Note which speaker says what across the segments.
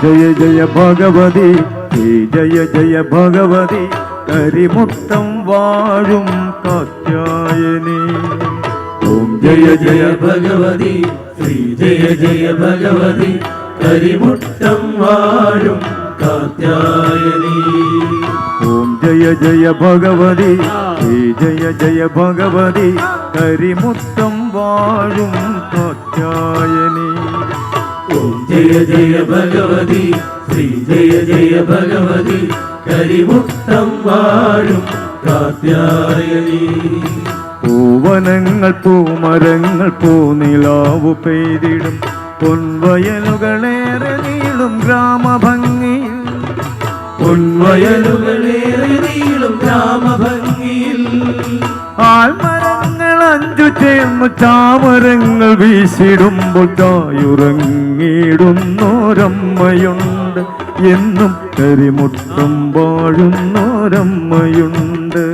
Speaker 1: ജയ ജയ ഭഗവതി ജയ ജയ ഭഗവതി കരിമുട്ടം വാഴും കാത്യായനി.
Speaker 2: ഓം ജയ ജയ ഭഗവതി ശ്രീ ജയ ജയ ഭഗവതി കരിമുട്ടം വാഴും കാത്യായനി.
Speaker 1: ഓം ജയ ജയ ഭഗവതി ശ്രീ ജയ ജയ ഭഗവതി കരിമുട്ടം വാഴും കാത്യായനി.
Speaker 2: ഓം ജയ ജയ ഭഗവതി ശ്രീ ജയ ജയ ഭഗവതി കരിമുട്ടം വാഴും കാത്യായനി.
Speaker 1: പൂവനങ്ങൾ പൂമരങ്ങൾ പൂനിലാവു പെയ്തിടും പൊൻവയലുകളേറെ നീളും ഗ്രാമഭംഗിയിൽ.
Speaker 2: പൊൻവയലുകളേറെ നീളും ഗ്രാമഭംഗിയിൽ.
Speaker 1: ആൽമരങ്ങൾ അഞ്ചു ചേർന്നു ചാമരങ്ങൾ വീശിടുമ്പോൾ തായുറങ്ങിയിടുന്നോരമ്മയുണ്ട്. എന്നും കരിമുട്ടം വാഴുന്നോരമ്മയുണ്ട്.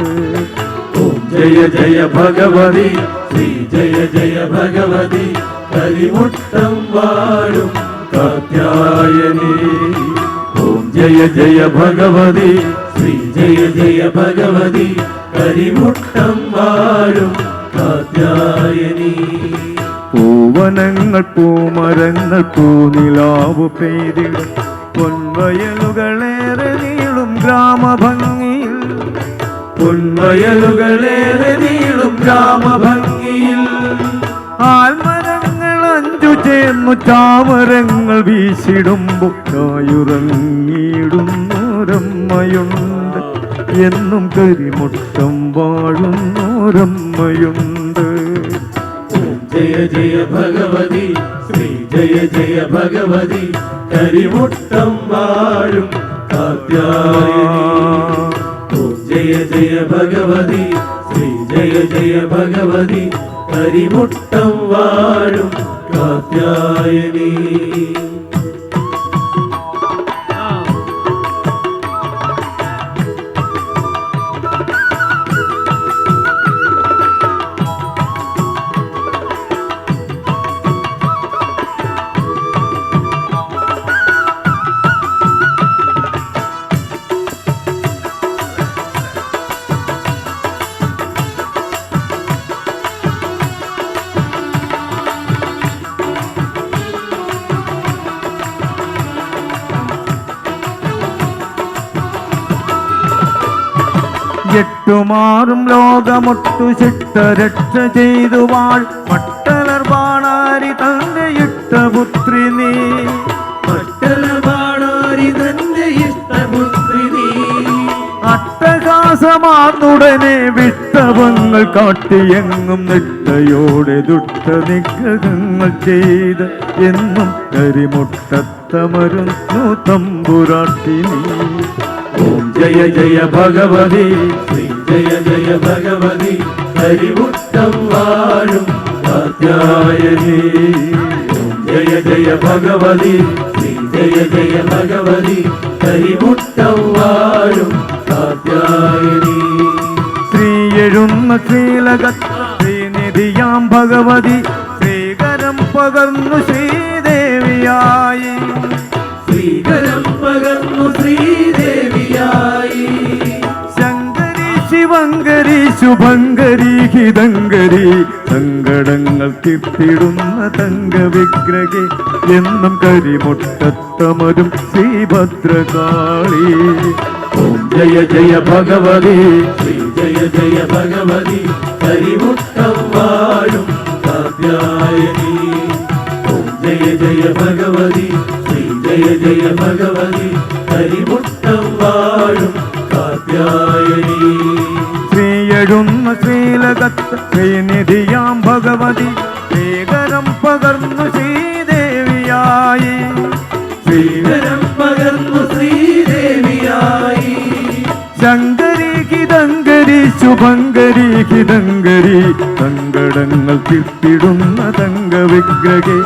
Speaker 2: ഓം ജയ ജയ ഭഗവതി ശ്രീ ജയ ജയ ഭഗവതി കരിമുട്ടം വാഴും കാത്യായനി. ഓം ജയ ജയ ഭഗവതി ശ്രീ ജയ ജയ ഭഗവതി കരിമുട്ടം വാഴും കാത്യായനി.
Speaker 1: പൂവനങ്ങൾ പൂമരങ്ങൾ പൂനിലാവു പെയ്തിടും പൊൻവയലുകളേറെ നീളും ഗ്രാമഭംഗിയിൽ.
Speaker 2: പൊൻവയലുകളേറെ നീളും ഗ്രാമഭംഗിയിൽ.
Speaker 1: ആൽമരങ്ങൾ അഞ്ചു ചേർന്നു ചാമരങ്ങൾ വീശിടുമ്പോൾ തായുറങ്ങിയിടുന്നോരമ്മയുണ്ട്. എന്നും കരിമുട്ടം വാഴുന്നോരമ്മയുണ്ട്.
Speaker 2: ജയ ജയ ഭഗവതി ശ്രീ ജയ ജയ ഭഗവതി കരിമുട്ടം വാഴും കാത്യായനി. ഓം ജയ ജയ ഭഗവതി ശ്രീ ജയ ജയ ഭഗവതി കരിമുട്ടം വാഴും കാത്യായനി.
Speaker 1: എട്ടുമാറും ലോകമൊട്ടു ചിട്ടരക്ഷ ചെയ്തു വാൾ മട്ടലർ ബാണാരി തന്റെ ഇഷ്ടപുത്രി നീ.
Speaker 2: മട്ടലർ ബാണാരി തന്റെ ഇഷ്ടപുത്രി നീ.
Speaker 1: അട്ടഹാസമാർന്നുടനെ വിട്ടവങ്ങൾ കാട്ടിയെങ്ങും നിട്ടയോടെ ദുഷ്ടനിഗ്രഹങ്ങൾ ചെയ്ത് എന്നും കരിമുട്ടത്തമരുന്നു തമ്പുരാട്ടിനി.
Speaker 2: ഓം ജയ ജയ ഭഗവതി ശ്രീ ജയ ജയ ഭഗവതി കരിമുട്ടം വാഴും കാത്യായനി. ഓം ജയ ജയ ഭഗവതി ശ്രീ ജയ ജയ ഭഗവതി കരിമുട്ടം വാഴും കാത്യായനി.
Speaker 1: ശ്രീയെഴുന്ന ശ്രീലകത്ത് ശ്രീനിധിയാം ഭഗവതി ശ്രീകരം പകർന്നു ശ്രീദേവിയായി.
Speaker 2: ശ്രീകരം പകർന്നു ശ്രീദേവിയായി.
Speaker 1: ശങ്കരി ശിവങ്കരി ശുഭങ്കരി ഹിതങ്കരി സങ്കടങ്ങൾ തിപ്പിടുന്ന തങ്കവിഗ്രഹി എന്നും കരിമുട്ടത്തമരും ശ്രീഭദ്രകാളി.
Speaker 2: ഓം ജയ ജയ ഭഗവതി ശ്രീ ജയ ജയ ഭഗവതി കരിമുട്ടം വാഴും കാത്യായനി. ഓം ജയ ജയ ഭഗവതി ശ്രീ ജയ ജയ ഭഗവതി കരിമുട്ടം വാഴും കാത്യായനി.
Speaker 1: ശ്രീയെഴുന്ന ശ്രീലകത്ത് ശ്രീനിധിയാം ഭഗവതി ശ്രീകരം പകർന്നു ശ്രീദേവിയായി
Speaker 2: ശ്രീധരം പകർന്നു ശ്രീദേവിയായി
Speaker 1: ശങ്കരി ഹിതങ്കരി ശുഭങ്കരി ഹിതങ്കരി സങ്കടങ്ങൾ കിട്ടിടുന്ന തങ്കവിഗ്രഹേ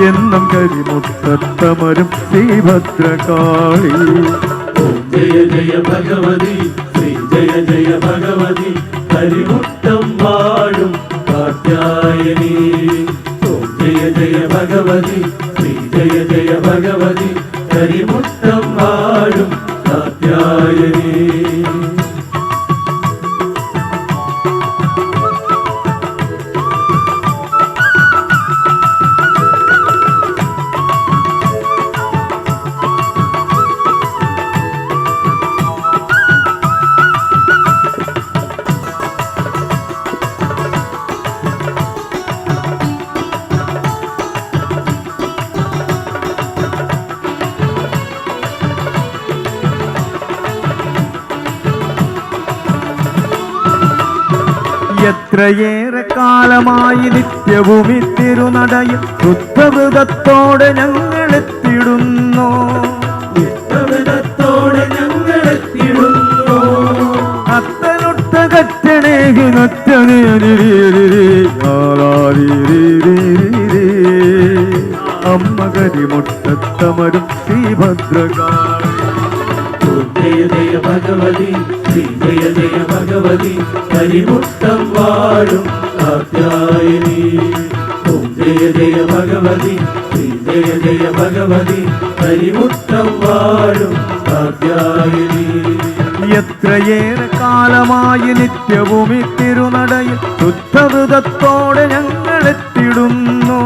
Speaker 1: എന്നും കരിമുട്ടത്തമരും ശ്രീഭദ്രകാളി
Speaker 2: ഓം ജയ ജയ ഭഗവതി ശ്രീ ജയ ജയ ഭഗവതി കരിമുട്ടം വാഴും കാർത്യായനി ഓം ജയ ജയ ഭഗവതി ശ്രീ ജയ ജയ ഭഗവതി കരിമുട്ടം വാഴും കാർത്യായനി
Speaker 1: എത്രയേറെ കാലമായി നിത്യവും ഈ തിരുനടയിൽ ശുദ്ധവൃതത്തോടെ ഞങ്ങളെത്തിടുന്നു
Speaker 2: നിത്യവ്രതത്തോടെ ഞങ്ങളെത്തിടുന്നു
Speaker 1: അത്തനൊട്ട കറ്റണേകി നൊറ്റനേ അമ്മ കരിമുട്ടത്തമരും ശ്രീഭദ്രകാളി
Speaker 2: ഓം ജയ ജയ ഭഗവതി ശ്രീ ജയ ജയ ഭഗവതി കരിമുട്ടം വാഴും കാർത്യായനി ഓം ജയ ജയ ഭഗവതി ശ്രീ ജയ ജയ ഭഗവതി കരിമുട്ടം വാഴും കാർത്യായനി
Speaker 1: എത്രയേറെ കാലമായി നിത്യവും ഈ തിരുനടയിൽ ശുദ്ധവൃതത്തോടെ ഞങ്ങളെത്തിടുന്നു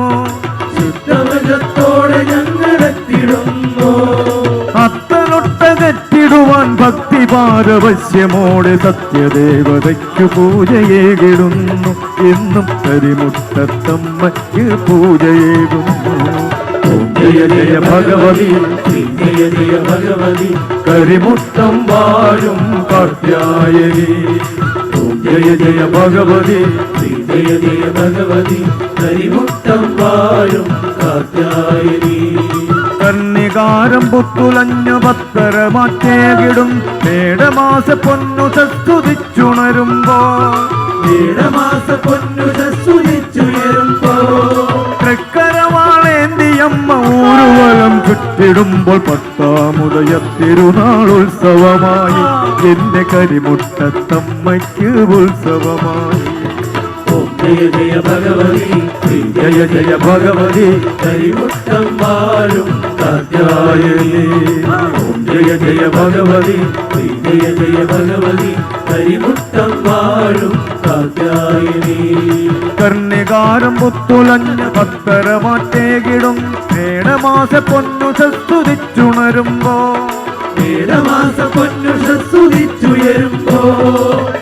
Speaker 2: ശുദ്ധവ്രതത്തോടെ ഞങ്ങളെത്തിടുന്നു
Speaker 1: അത്തനൊട്ടകറ്റിടുവാൻ ഭക്തി പാരവശ്യമോടെ സത്യദേവതയ്ക്കു പൂജയേകിടുന്നു എന്നും കരിമുട്ടത്തമ്മയ്ക്ക് പൂജയേകുന്നു
Speaker 2: ഓം ജയ ജയ ഭഗവതി ശ്രീ ജയ ജയ ഭഗവതി
Speaker 1: കരിമുട്ടം വാഴും കാർത്യായനി
Speaker 2: ഓം ജയ ജയ ഭഗവതി ശ്രീ ജയ ജയ ഭഗവതി കരിമുട്ടം വാഴും കാർത്യായനി
Speaker 1: കർണികാരം പുത്തുലഞ്ഞു ഭക്തരമാറ്റേകിടും മേടമാസ പൊന്നു സസ്തുതിച്ചുണരുമ്പോ
Speaker 2: മേടമാസ പൊന്നു സസ്തുതിച്ചുയരുമ്പോ
Speaker 1: തൃക്കരവാളേന്തിയമ്മ ഊരുവലം ചുറ്റിടുമ്പോൾ പത്താമുദയ തിരുനാളുത്സവമായി എന്റെ കരിമുട്ടത്തമ്മയ്ക്ക് ഉത്സവമായി
Speaker 2: ഓം ജയ ജയ ഭഗവതി ശ്രീ
Speaker 1: ജയ ജയ ഭഗവതി
Speaker 2: കരിമുട്ടം വാഴും കാർത്യായനി ഓം ജയ ജയ ഭഗവതി ശ്രീ ജയ ജയ ഭഗവതി കരിമുട്ടം വാഴും കാർത്യായനി
Speaker 1: കർണികാരം പുത്തുലഞ്ഞ ഭക്തരമാറ്റേകിടും മേടമാസ പൊന്നു സസ്തുതിച്ചുണരുമ്പോ
Speaker 2: മേടമാസ പൊന്നു സസ്തുതിച്ചുയരുമ്പോ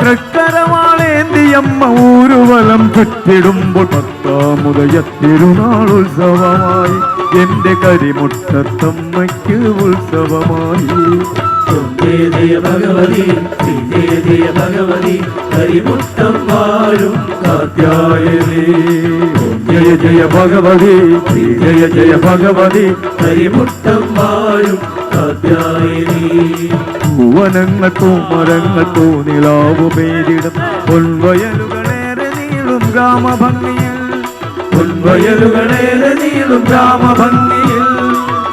Speaker 1: തൃക്കരവാളേന്തിയമ്മ ഊരുവലം ചുറ്റിടുമ്പോൾ പത്താമുദയ തിരുനാളുത്സവമായി എന്റെ കരിമുട്ടത്തമ്മയ്ക്ക് ഉത്സവമായി
Speaker 2: ഓം ജയ ജയ ഭഗവതി ശ്രീ ജയ ജയ ഭഗവതി കരിമുട്ടം വാഴും കാർത്യായനി
Speaker 1: ഓം ജയ ജയ ഭഗവതി ശ്രീ ജയ ജയ ഭഗവതി
Speaker 2: കരിമുട്ടം വാഴും കാർത്യായനി
Speaker 1: ഭുവനങ്ങൾക്കോ മരങ്ങൾക്കോ നിലാവുമേരിടും പൊൻവയലുകളേറെ നീളും ഗ്രാമഭംഗിയിൽ
Speaker 2: പൊൻവയലുകളേറെ നീളും ഗ്രാമഭംഗിയിൽ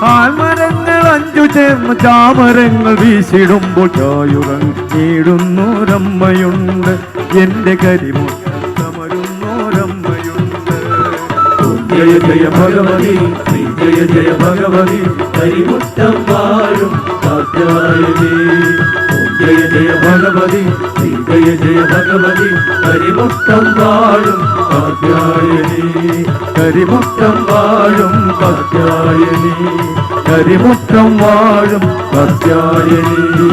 Speaker 1: ആൽമരങ്ങൾ അഞ്ചു ചേർന്ന് ചാമരങ്ങൾ വീശിടുമ്പോൾ ചായുറങ്ങിടുന്നോരമ്മയുണ്ട് എന്റെ കരിമുട്ടമരുന്നോരമ്മയുണ്ട്
Speaker 2: ഓം ജയ ജയ ഭഗവതി ശ്രീ ജയ ജയ ഭഗവതി കരിമുട്ടം വാഴും കാർത്യായനി ഓം ജയ ജയ ഭഗവതി ശ്രീ ജയ ജയ ഭഗവതി കരിമുട്ടം വാഴും കാർത്യായനി
Speaker 1: കരിമുട്ടം വാഴും കാർത്യായനി കരിമുട്ടം വാഴും കാർത്യായനി